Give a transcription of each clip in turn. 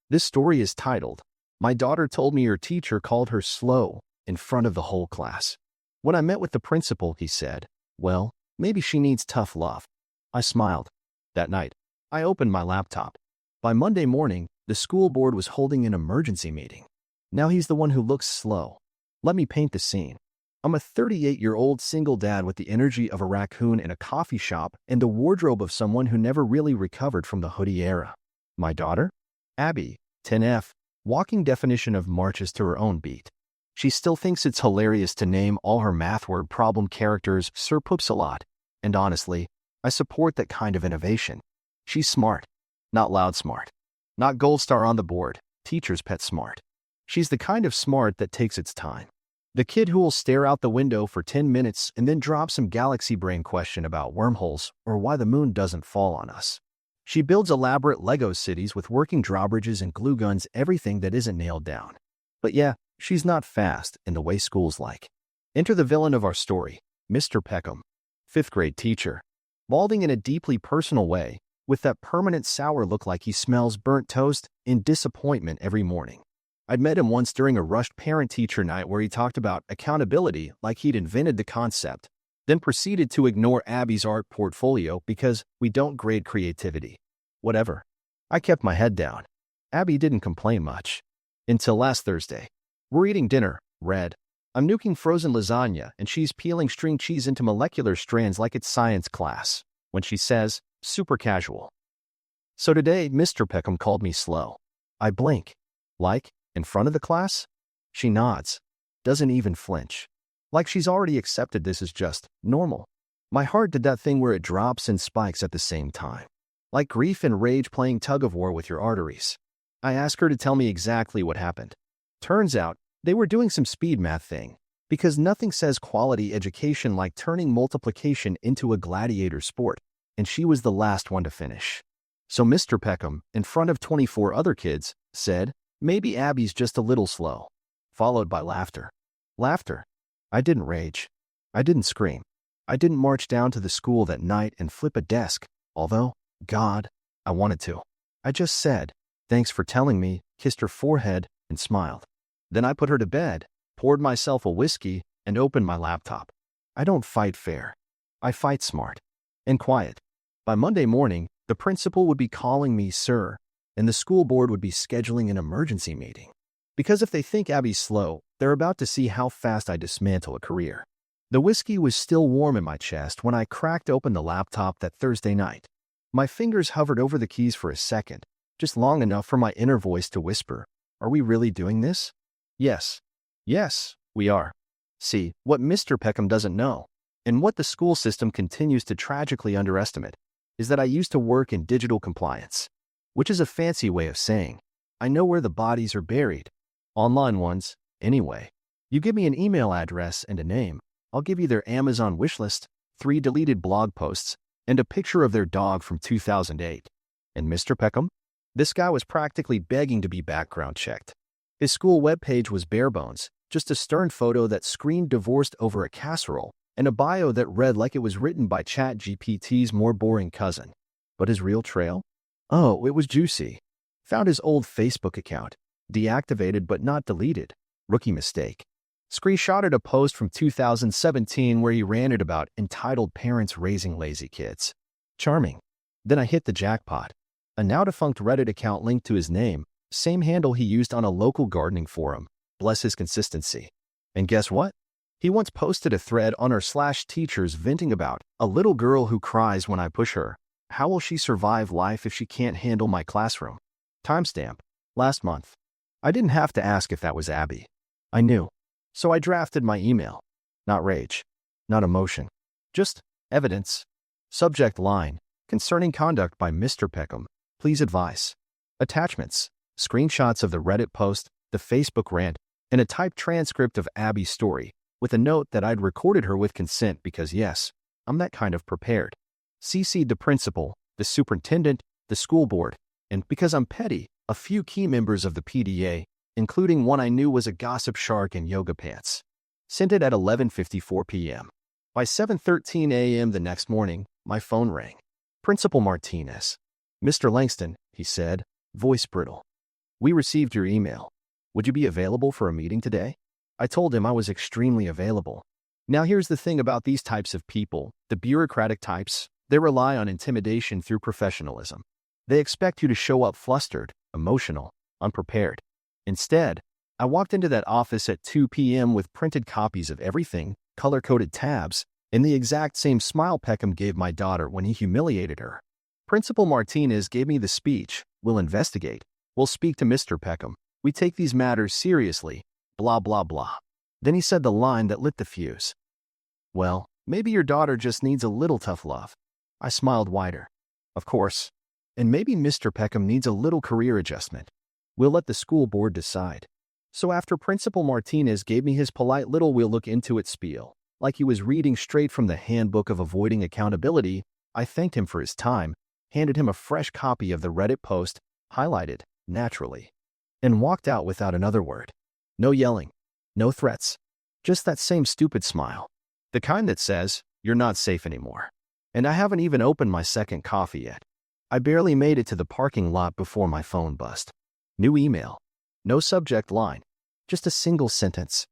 This story is titled, "My daughter told me her teacher called her slow," in front of the whole class. When I met with the principal, he said, "Well, maybe she needs tough love." I smiled. That night, I opened my laptop. By Monday morning, the school board was holding an emergency meeting. Now he's the one who looks slow. Let me paint the scene. I'm a 38-year-old single dad with the energy of a raccoon in a coffee shop and the wardrobe of someone who never really recovered from the hoodie era. My daughter? Abby, 10F, walking definition of marches to her own beat. She still thinks it's hilarious to name all her math word problem characters Sir Poops a lot. And honestly, I support that kind of innovation. She's smart, not loud smart. Not gold star on the board, teacher's pet smart. She's the kind of smart that takes its time. The kid who will stare out the window for 10 minutes and then drop some galaxy brain question about wormholes or why the moon doesn't fall on us. She builds elaborate Lego cities with working drawbridges and glue guns, everything that isn't nailed down. But yeah, she's not fast in the way schools like. Enter the villain of our story, Mr. Peckham, 5th grade teacher. Balding in a deeply personal way, with that permanent sour look like he smells burnt toast in disappointment every morning. I'd met him once during a rushed parent-teacher night where he talked about accountability like he'd invented the concept, then proceeded to ignore Abby's art portfolio because we don't grade creativity. Whatever. I kept my head down. Abby didn't complain much. Until last Thursday. We're eating dinner, red. I'm nuking frozen lasagna and she's peeling string cheese into molecular strands like it's science class, when she says, super casual. So today, Mr. Peckham called me slow. I blink. Like, in front of the class? She nods. Doesn't even flinch. Like she's already accepted this as just normal. My heart did that thing where it drops and spikes at the same time. Like grief and rage playing tug-of-war with your arteries. I asked her to tell me exactly what happened. Turns out, they were doing some speed math thing, because nothing says quality education like turning multiplication into a gladiator sport, and she was the last one to finish. So Mr. Peckham, in front of 24 other kids, said, "Maybe Abby's just a little slow," followed by laughter. Laughter. I didn't rage. I didn't scream. I didn't march down to the school that night and flip a desk, although, God, I wanted to. I just said, "Thanks for telling me," kissed her forehead, and smiled. Then I put her to bed, poured myself a whiskey, and opened my laptop. I don't fight fair. I fight smart. And quiet. By Monday morning, the principal would be calling me sir, and the school board would be scheduling an emergency meeting. Because if they think Abby's slow, they're about to see how fast I dismantle a career. The whiskey was still warm in my chest when I cracked open the laptop that Thursday night. My fingers hovered over the keys for a second, just long enough for my inner voice to whisper, "Are we really doing this?" Yes. Yes, we are. See, what Mr. Peckham doesn't know, and what the school system continues to tragically underestimate, is that I used to work in digital compliance, which is a fancy way of saying, I know where the bodies are buried. Online ones, anyway. You give me an email address and a name, I'll give you their Amazon wishlist, 3 deleted blog posts, and a picture of their dog from 2008. And Mr. Peckham? This guy was practically begging to be background checked. His school webpage was bare bones, just a stern photo that screamed divorced over a casserole, and a bio that read like it was written by ChatGPT's more boring cousin. But his real trail? Oh, it was juicy. Found his old Facebook account. Deactivated but not deleted. Rookie mistake. Screenshotted a post from 2017 where he ranted about entitled parents raising lazy kids. Charming. Then I hit the jackpot. A now-defunct Reddit account linked to his name, same handle he used on a local gardening forum. Bless his consistency. And guess what? He once posted a thread on r/teachers venting about a little girl who cries when I push her. How will she survive life if she can't handle my classroom? Timestamp. Last month. I didn't have to ask if that was Abby. I knew. So I drafted my email. Not rage. Not emotion. Just evidence. Subject line. Concerning conduct by Mr. Peckham. Please advise. Attachments. Screenshots of the Reddit post, the Facebook rant, and a typed transcript of Abby's story, with a note that I'd recorded her with consent because yes, I'm that kind of prepared. CC'd the principal, the superintendent, the school board, and because I'm petty, a few key members of the PDA, including one I knew was a gossip shark in yoga pants. Sent it at 11:54 p.m. By 7:13 a.m. the next morning, my phone rang. Principal Martinez. "Mr. Langston," he said, voice brittle. We received your email. Would you be available for a meeting today? I told him I was extremely available. Now here's the thing about these types of people, the bureaucratic types, they rely on intimidation through professionalism. They expect you to show up flustered, emotional, unprepared. Instead, I walked into that office at 2 p.m. with printed copies of everything, color-coded tabs, and the exact same smile Peckham gave my daughter when he humiliated her. Principal Martinez gave me the speech. We'll investigate. We'll speak to Mr. Peckham. We take these matters seriously. Blah, blah, blah. Then he said the line that lit the fuse. Well, maybe your daughter just needs a little tough love. I smiled wider. Of course. And maybe Mr. Peckham needs a little career adjustment. We'll let the school board decide. So after Principal Martinez gave me his polite little "we'll look into it" spiel, like he was reading straight from the Handbook of Avoiding Accountability, I thanked him for his time, handed him a fresh copy of the Reddit post, highlighted, naturally, and walked out without another word. No yelling, no threats, just that same stupid smile. The kind that says, you're not safe anymore. And I haven't even opened my second coffee yet. I barely made it to the parking lot before my phone buzzed. New email. No subject line. Just a single sentence.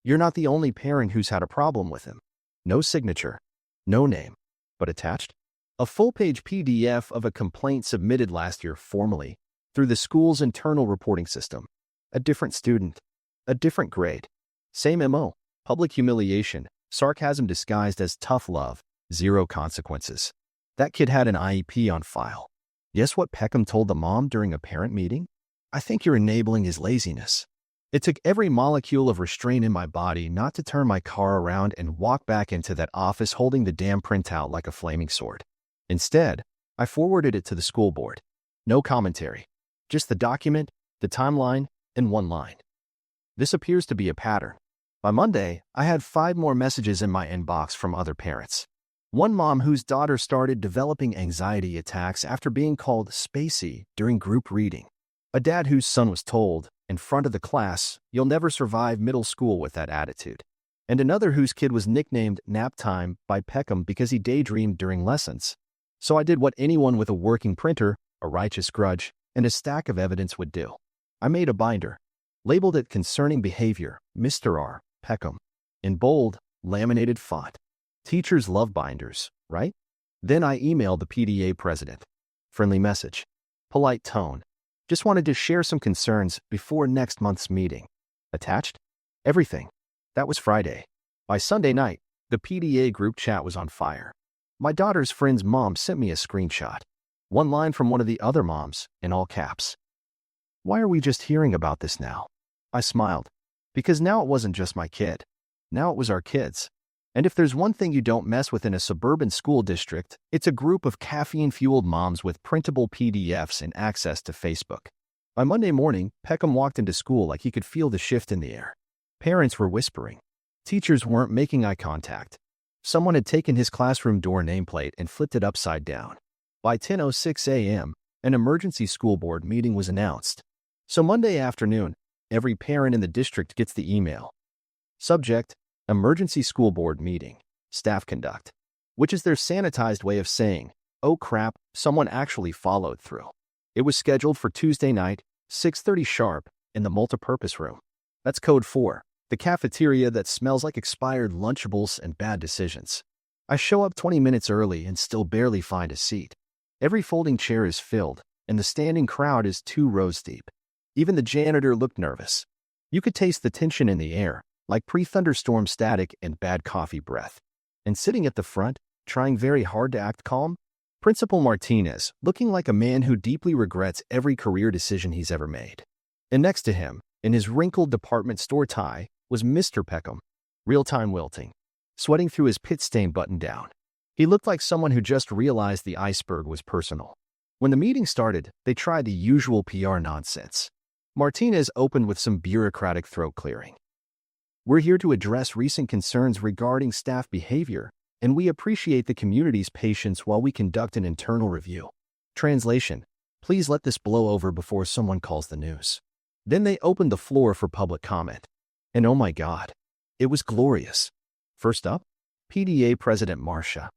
You're not the only parent who's had a problem with him. No signature. No name. But attached? A full-page PDF of a complaint submitted last year formally through the school's internal reporting system. A different student. A different grade. Same MO. Public humiliation. Sarcasm disguised as tough love. Zero consequences. That kid had an IEP on file. Guess what Peckham told the mom during a parent meeting? I think you're enabling his laziness. It took every molecule of restraint in my body not to turn my car around and walk back into that office holding the damn printout like a flaming sword. Instead, I forwarded it to the school board. No commentary. Just the document, the timeline, and one line. This appears to be a pattern. By Monday, I had 5 more messages in my inbox from other parents. One mom whose daughter started developing anxiety attacks after being called spacey during group reading. A dad whose son was told, in front of the class, you'll never survive middle school with that attitude. And another whose kid was nicknamed Nap Time by Peckham because he daydreamed during lessons. So I did what anyone with a working printer, a righteous grudge, and a stack of evidence would do. I made a binder. Labeled it Concerning Behavior, Mr. R. Peckham. In bold, laminated font. Teachers love binders, right? Then I emailed the PTA president. Friendly message. Polite tone. Just wanted to share some concerns before next month's meeting. Attached? Everything. That was Friday. By Sunday night, the PTA group chat was on fire. My daughter's friend's mom sent me a screenshot. One line from one of the other moms, in all caps. Why are we just hearing about this now? I smiled. Because now it wasn't just my kid. Now it was our kids. And if there's one thing you don't mess with in a suburban school district, it's a group of caffeine-fueled moms with printable PDFs and access to Facebook. By Monday morning, Peckham walked into school like he could feel the shift in the air. Parents were whispering. Teachers weren't making eye contact. Someone had taken his classroom door nameplate and flipped it upside down. By 10:06 a.m., an emergency school board meeting was announced. So Monday afternoon, every parent in the district gets the email. Subject: Emergency School Board Meeting, Staff Conduct, which is their sanitized way of saying, oh crap, someone actually followed through. It was scheduled for Tuesday night, 6:30 sharp, in the multipurpose room. That's code 4, the cafeteria that smells like expired Lunchables and bad decisions. I show up 20 minutes early and still barely find a seat. Every folding chair is filled, and the standing crowd is 2 rows deep. Even the janitor looked nervous. You could taste the tension in the air, like pre-thunderstorm static and bad coffee breath. And sitting at the front, trying very hard to act calm, Principal Martinez, looking like a man who deeply regrets every career decision he's ever made. And next to him, in his wrinkled department store tie, was Mr. Peckham, real-time wilting, sweating through his pit-stained button-down. He looked like someone who just realized the iceberg was personal. When the meeting started, they tried the usual PR nonsense. Martinez opened with some bureaucratic throat-clearing. We're here to address recent concerns regarding staff behavior, and we appreciate the community's patience while we conduct an internal review. Translation: please let this blow over before someone calls the news. Then they opened the floor for public comment. And oh my God, it was glorious. First up, PTA President Marcia.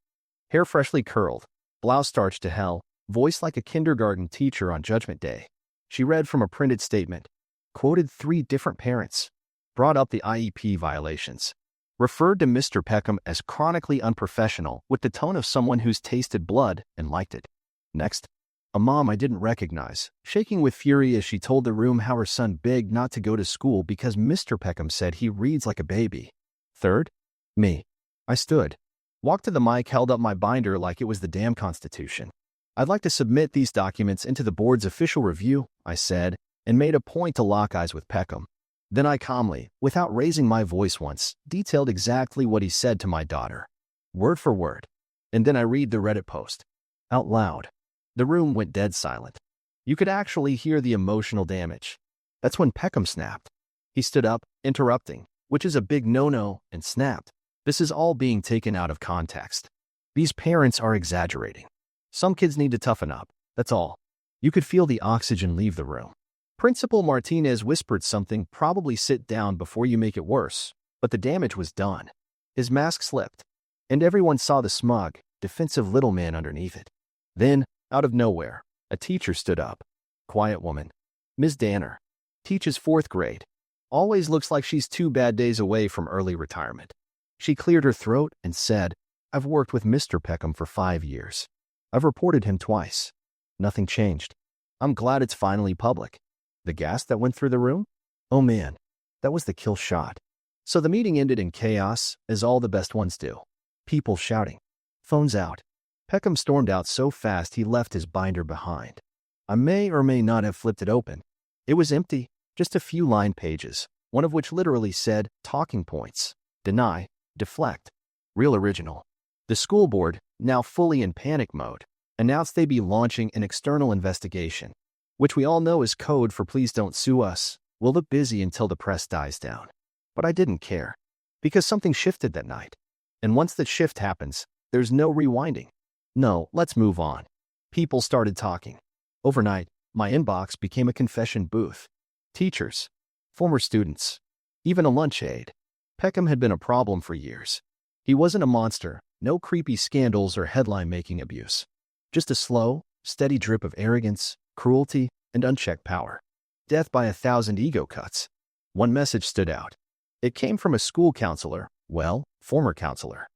Hair freshly curled, blouse starched to hell, voice like a kindergarten teacher on Judgment Day. She read from a printed statement, quoted 3 different parents, brought up the IEP violations, referred to Mr. Peckham as chronically unprofessional with the tone of someone who's tasted blood and liked it. Next, a mom I didn't recognize, shaking with fury as she told the room how her son begged not to go to school because Mr. Peckham said he reads like a baby. Third, me. I stood, walked to the mic, held up my binder like it was the damn Constitution. I'd like to submit these documents into the board's official review, I said, and made a point to lock eyes with Peckham. Then I calmly, without raising my voice once, detailed exactly what he said to my daughter, word for word. And then I read the Reddit post. Out loud. The room went dead silent. You could actually hear the emotional damage. That's when Peckham snapped. He stood up, interrupting, which is a big no-no, and snapped. This is all being taken out of context. These parents are exaggerating. Some kids need to toughen up, that's all. You could feel the oxygen leave the room. Principal Martinez whispered something, probably sit down before you make it worse, but the damage was done. His mask slipped, and everyone saw the smug, defensive little man underneath it. Then, out of nowhere, a teacher stood up. Quiet woman. Ms. Danner. Teaches 4th grade. Always looks like she's 2 bad days away from early retirement. She cleared her throat and said, I've worked with Mr. Peckham for 5 years. I've reported him twice. Nothing changed. I'm glad it's finally public. The gas that went through the room? Oh man, that was the kill shot. So the meeting ended in chaos, as all the best ones do. People shouting. Phones out. Peckham stormed out so fast he left his binder behind. I may or may not have flipped it open. It was empty, just a few line pages, one of which literally said, talking points, deny, deflect. Real original. The school board, now fully in panic mode, announced they'd be launching an external investigation, which we all know is code for please don't sue us. We'll look busy until the press dies down. But I didn't care, because something shifted that night. And once that shift happens, there's no rewinding. No, let's move on. People started talking. Overnight, my inbox became a confession booth. Teachers, former students, even a lunch aide. Peckham had been a problem for years. He wasn't a monster, no creepy scandals or headline-making abuse. Just a slow, steady drip of arrogance, cruelty, and unchecked power. Death by 1,000 ego cuts. One message stood out. It came from a school counselor, well, former counselor.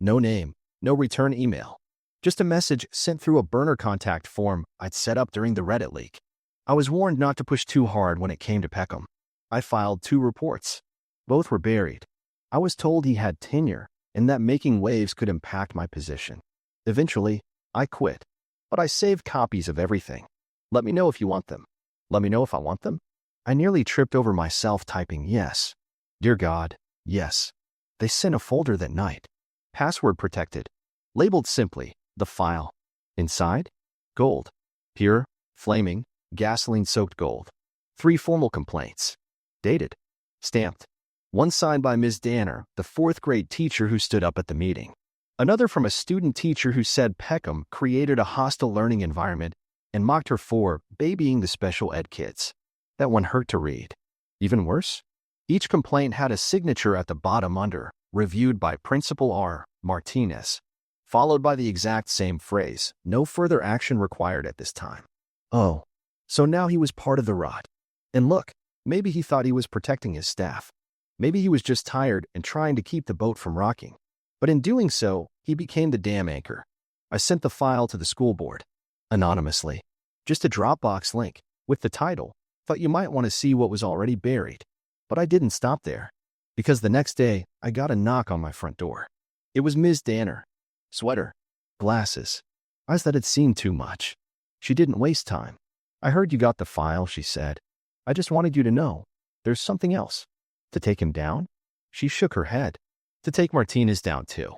No name, no return email. Just a message sent through a burner contact form I'd set up during the Reddit leak. I was warned not to push too hard when it came to Peckham. I filed 2 reports. Both were buried. I was told he had tenure and that making waves could impact my position. Eventually, I quit. But I saved copies of everything. Let me know if you want them. Let me know if I want them. I nearly tripped over myself typing yes. Dear God, yes. They sent a folder that night. Password protected. Labeled simply, the file. Inside? Gold. Pure, flaming, gasoline-soaked gold. 3 formal complaints. Dated. Stamped. One signed by Ms. Danner, the 4th grade teacher who stood up at the meeting. Another from a student teacher who said Peckham created a hostile learning environment and mocked her for babying the special ed kids. That one hurt to read. Even worse? Each complaint had a signature at the bottom under, reviewed by Principal R. Martinez, followed by the exact same phrase, no further action required at this time. Oh, so now he was part of the rot. And look, maybe he thought he was protecting his staff. Maybe he was just tired and trying to keep the boat from rocking. But in doing so, he became the damn anchor. I sent the file to the school board. Anonymously. Just a Dropbox link, with the title. Thought you might want to see what was already buried. But I didn't stop there. Because the next day, I got a knock on my front door. It was Ms. Danner. Sweater. Glasses. Eyes that had seen too much. She didn't waste time. I heard you got the file, she said. I just wanted you to know. There's something else. To take him down? She shook her head. To take Martinez down too.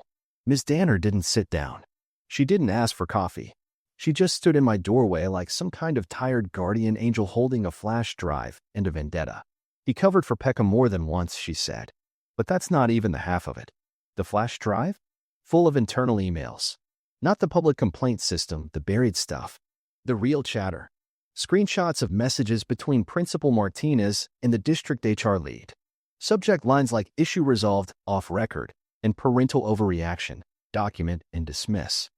Ms. Danner didn't sit down. She didn't ask for coffee. She just stood in my doorway like some kind of tired guardian angel holding a flash drive and a vendetta. He covered for Peckham more than once, she said. But that's not even the half of it. The flash drive? Full of internal emails. Not the public complaint system, the buried stuff. The real chatter. Screenshots of messages between Principal Martinez and the district HR lead. Subject lines like issue resolved, off record, and parental overreaction, document and dismiss.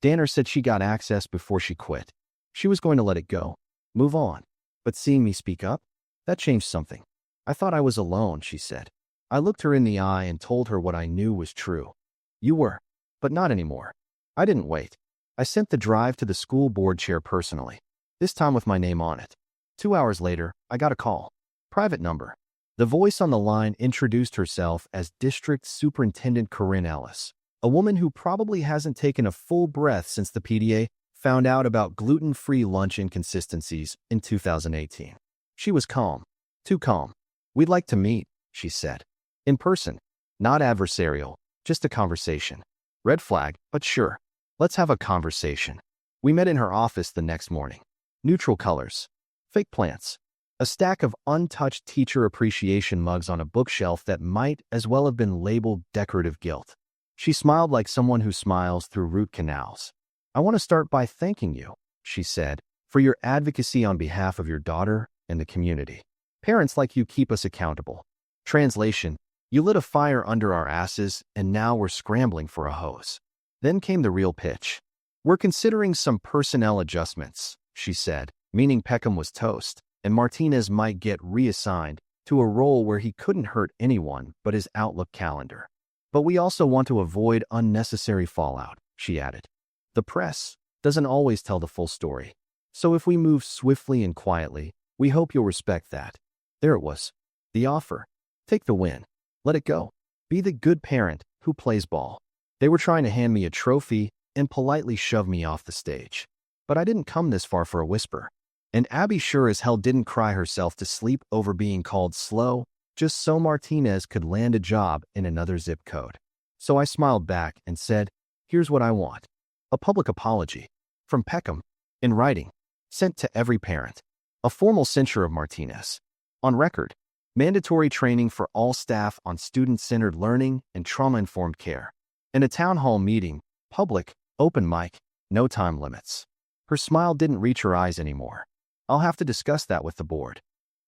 Danner said she got access before she quit. She was going to let it go. Move on. But seeing me speak up, that changed something. I thought I was alone, she said. I looked her in the eye and told her what I knew was true. You were, but not anymore. I didn't wait. I sent the drive to the school board chair personally, this time with my name on it. 2 hours later, I got a call. Private number. The voice on the line introduced herself as District Superintendent Corinne Ellis, a woman who probably hasn't taken a full breath since the PDA found out about gluten-free lunch inconsistencies in 2018. She was calm. Too calm. We'd like to meet, she said. In person. Not adversarial. Just a conversation. Red flag, but sure. Let's have a conversation. We met in her office the next morning. Neutral colors. Fake plants. A stack of untouched teacher appreciation mugs on a bookshelf that might as well have been labeled decorative guilt. She smiled like someone who smiles through root canals. I want to start by thanking you, she said, for your advocacy on behalf of your daughter and the community. Parents like you keep us accountable. Translation, you lit a fire under our asses and now we're scrambling for a hose. Then came the real pitch. We're considering some personnel adjustments, she said, meaning Peckham was toast, and Martinez might get reassigned to a role where he couldn't hurt anyone but his Outlook calendar. But we also want to avoid unnecessary fallout, she added. The press doesn't always tell the full story. So if we move swiftly and quietly, we hope you'll respect that. There it was. The offer. Take the win. Let it go. Be the good parent who plays ball. They were trying to hand me a trophy and politely shove me off the stage. But I didn't come this far for a whisper. And Abby sure as hell didn't cry herself to sleep over being called slow, just so Martinez could land a job in another zip code. So I smiled back and said, here's what I want. A public apology. From Peckham. In writing. Sent to every parent. A formal censure of Martinez. On record. Mandatory training for all staff on student-centered learning and trauma-informed care. In a town hall meeting, public, open mic, no time limits. Her smile didn't reach her eyes anymore. I'll have to discuss that with the board.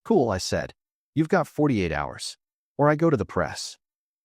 Cool, I said. You've got 48 hours. Or I go to the press.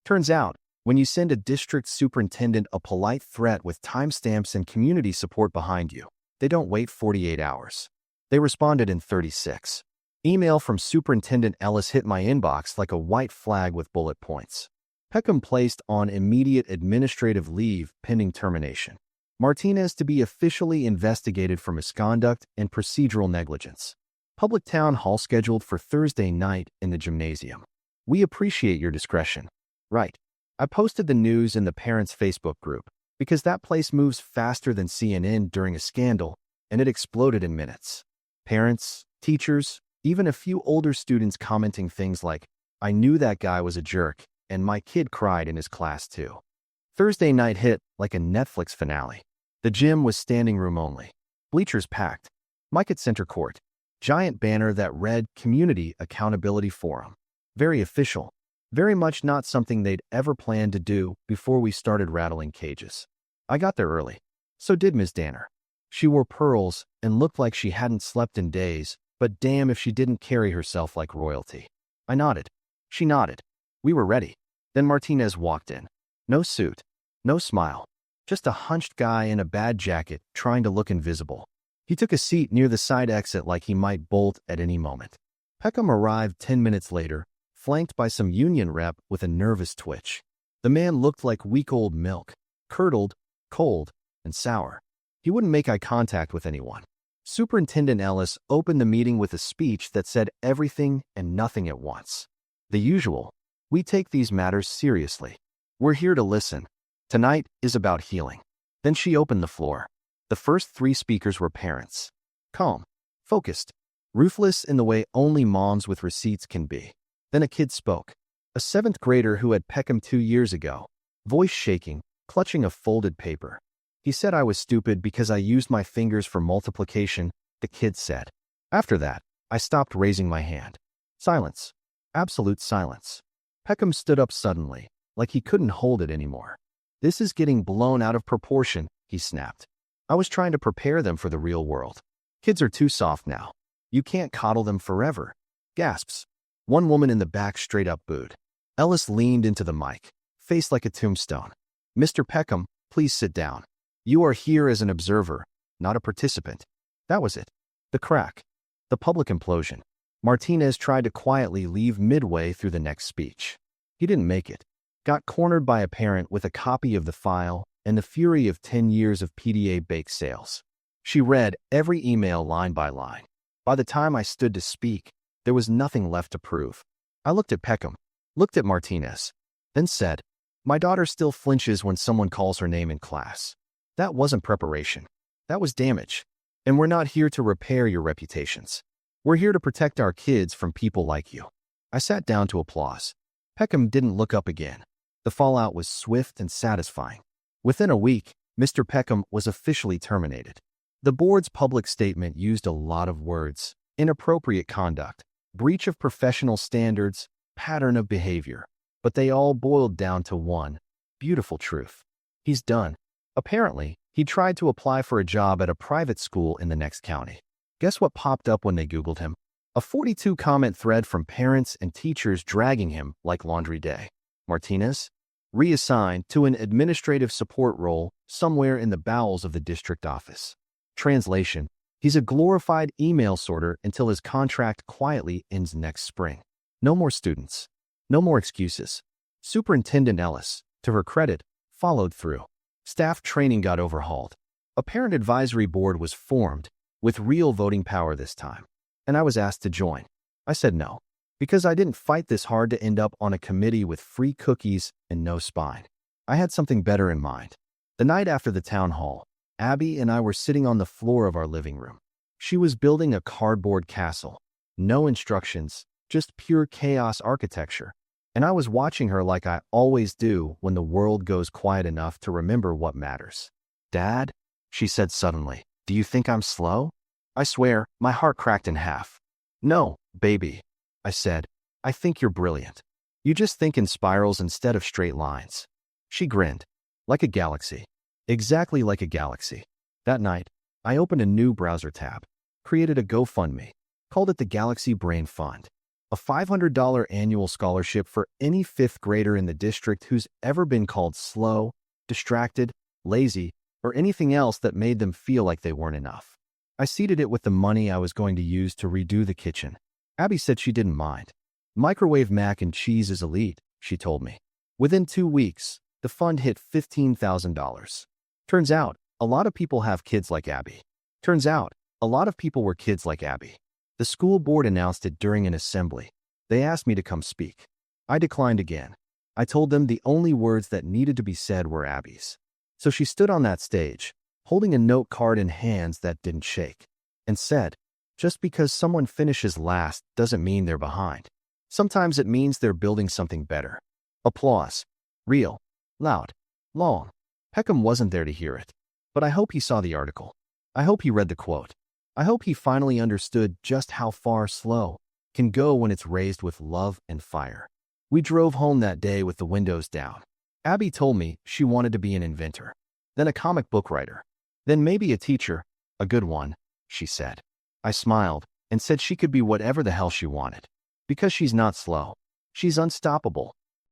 Turns out, when you send a district superintendent a polite threat with timestamps and community support behind you, they don't wait 48 hours. They responded in 36. Email from Superintendent Ellis hit my inbox like a white flag with bullet points. Peckham placed on immediate administrative leave pending termination. Martinez to be officially investigated for misconduct and procedural negligence. Public town hall scheduled for Thursday night in the gymnasium. We appreciate your discretion. Right. I posted the news in the parents' Facebook group because that place moves faster than CNN during a scandal, and it exploded in minutes. Parents, teachers, even a few older students commenting things like, I knew that guy was a jerk, and my kid cried in his class too. Thursday night hit like a Netflix finale. The gym was standing room only. Bleachers packed. Mic at center court. Giant banner that read Community Accountability Forum. Very official. Very much not something they'd ever planned to do before we started rattling cages. I got there early. So did Ms. Danner. She wore pearls and looked like she hadn't slept in days, but damn if she didn't carry herself like royalty. I nodded. She nodded. We were ready. Then Martinez walked in. No suit. No smile. Just a hunched guy in a bad jacket trying to look invisible. He took a seat near the side exit like he might bolt at any moment. Peckham arrived 10 minutes later, flanked by some union rep with a nervous twitch. The man looked like week-old milk, curdled, cold, and sour. He wouldn't make eye contact with anyone. Superintendent Ellis opened the meeting with a speech that said everything and nothing at once. The usual. We take these matters seriously. We're here to listen. Tonight is about healing. Then she opened the floor. The first 3 speakers were parents. Calm, focused, ruthless in the way only moms with receipts can be. Then a kid spoke. A 7th grader who had Peckham 2 years ago, voice shaking, clutching a folded paper. He said I was stupid because I used my fingers for multiplication, the kid said. After that, I stopped raising my hand. Silence. Absolute silence. Peckham stood up suddenly, like he couldn't hold it anymore. This is getting blown out of proportion, he snapped. I was trying to prepare them for the real world. Kids are too soft now. You can't coddle them forever. Gasps. One woman in the back straight up booed. Ellis leaned into the mic, face like a tombstone. Mr. Peckham, please sit down. You are here as an observer, not a participant. That was it. The crack. The public implosion. Martinez tried to quietly leave midway through the next speech. He didn't make it. Got cornered by a parent with a copy of the file and the fury of 10 years of PDA bake sales. She read every email line by line. By the time I stood to speak, there was nothing left to prove. I looked at Peckham, looked at Martinez, then said, "My daughter still flinches when someone calls her name in class. That wasn't preparation. That was damage. And we're not here to repair your reputations. We're here to protect our kids from people like you." I sat down to applause. Peckham didn't look up again. The fallout was swift and satisfying. Within a week, Mr. Peckham was officially terminated. The board's public statement used a lot of words: inappropriate conduct, breach of professional standards, pattern of behavior. But they all boiled down to one beautiful truth. He's done. Apparently, he tried to apply for a job at a private school in the next county. Guess what popped up when they Googled him? A 42-comment thread from parents and teachers dragging him like laundry day. Martinez? Reassigned to an administrative support role somewhere in the bowels of the district office. Translation: he's a glorified email sorter until his contract quietly ends next spring. No more students. No more excuses. Superintendent Ellis, to her credit, followed through. Staff training got overhauled. A parent advisory board was formed, with real voting power this time. And I was asked to join. I said no, because I didn't fight this hard to end up on a committee with free cookies and no spine. I had something better in mind. The night after the town hall, Abby and I were sitting on the floor of our living room. She was building a cardboard castle. No instructions, just pure chaos architecture. And I was watching her like I always do when the world goes quiet enough to remember what matters. "Dad," she said suddenly, "do you think I'm slow?" I swear, my heart cracked in half. "No, baby," I said. "I think you're brilliant. You just think in spirals instead of straight lines." She grinned. Like a galaxy. Exactly like a galaxy. That night, I opened a new browser tab, created a GoFundMe, called it the Galaxy Brain Fund. A $500 annual scholarship for any fifth grader in the district who's ever been called slow, distracted, lazy, or anything else that made them feel like they weren't enough. I seeded it with the money I was going to use to redo the kitchen. Abby said she didn't mind. "Microwave mac and cheese is elite," she told me. Within 2 weeks, the fund hit $15,000. Turns out, a lot of people have kids like Abby. Turns out, a lot of people were kids like Abby. The school board announced it during an assembly. They asked me to come speak. I declined again. I told them the only words that needed to be said were Abby's. So she stood on that stage, holding a note card in hands that didn't shake, and said, "Just because someone finishes last doesn't mean they're behind. Sometimes it means they're building something better." Applause. Real. Loud. Long. Peckham wasn't there to hear it. But I hope he saw the article. I hope he read the quote. I hope he finally understood just how far slow can go when it's raised with love and fire. We drove home that day with the windows down. Abby told me she wanted to be an inventor, then a comic book writer, then maybe a teacher, a good one, she said. I smiled and said she could be whatever the hell she wanted. Because she's not slow. She's unstoppable.